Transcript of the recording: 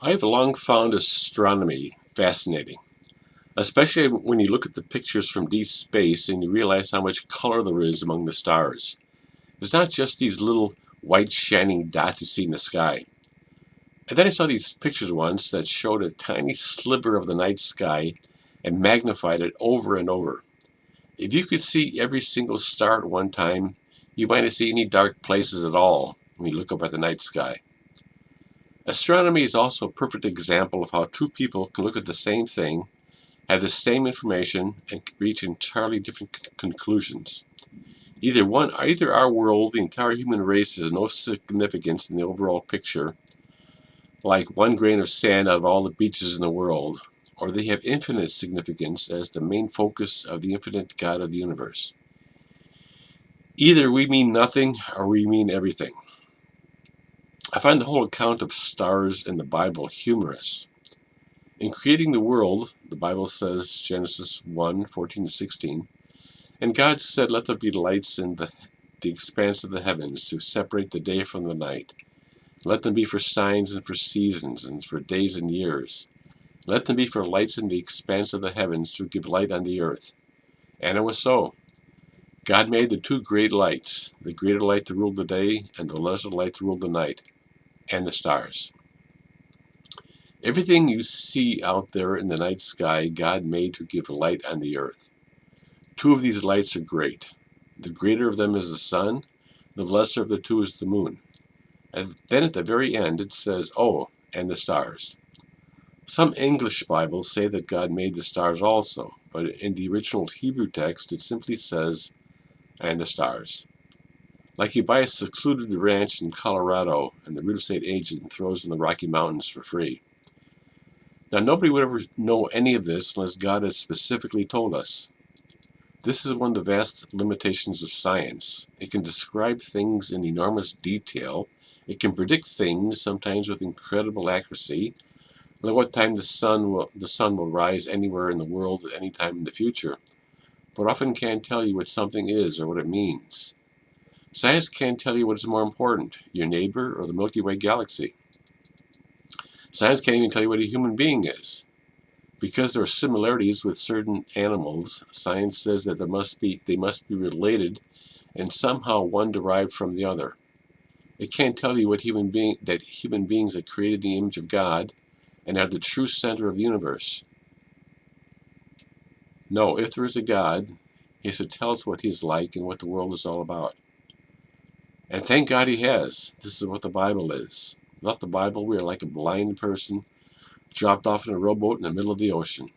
I've long found astronomy fascinating, especially when you look at the pictures from deep space and you realize how much color there is among the stars. It's not just these little white shining dots you see in the sky. And then I saw these pictures once that showed a tiny sliver of the night sky and magnified it over and over. If you could see every single star at one time, you might not see any dark places at all when you look up at the night sky. Astronomy is also a perfect example of how two people can look at the same thing, have the same information, and reach entirely different conclusions. Either our world, the entire human race, has no significance in the overall picture, like one grain of sand out of all the beaches in the world, or they have infinite significance as the main focus of the infinite God of the universe. Either we mean nothing or we mean everything. I find the whole account of stars in the Bible humorous. In creating the world, the Bible says, Genesis 1:14-16, and God said, "Let there be lights in the expanse of the heavens to separate the day from the night. Let them be for signs and for seasons and for days and years. Let them be for lights in the expanse of the heavens to give light on the earth." And it was so. God made the two great lights, the greater light to rule the day and the lesser light to rule the night, and the stars. Everything you see out there in the night sky, God made to give light on the earth. Two of these lights are great. The greater of them is the sun, the lesser of the two is the moon. And then at the very end it says, "Oh, and the stars." Some English Bibles say that God made the stars also, but in the original Hebrew text it simply says, "and the stars." Like you buy a secluded ranch in Colorado and the real estate agent throws in the Rocky Mountains for free. Now, nobody would ever know any of this unless God had specifically told us. This is one of the vast limitations of science. It can describe things in enormous detail. It can predict things, sometimes with incredible accuracy, like what time the sun will rise anywhere in the world at any time in the future, but often can't tell you what something is or what it means. Science can't tell you what is more important, your neighbor or the Milky Way galaxy. Science can't even tell you what a human being is. Because there are similarities with certain animals, science says that they must be related and somehow one derived from the other. It can't tell you that human beings are created in the image of God and are the true center of the universe. No, if there is a God, he has to tell us what he is like and what the world is all about. And thank God he has. This is what the Bible is. Without the Bible, we are like a blind person dropped off in a rowboat in the middle of the ocean.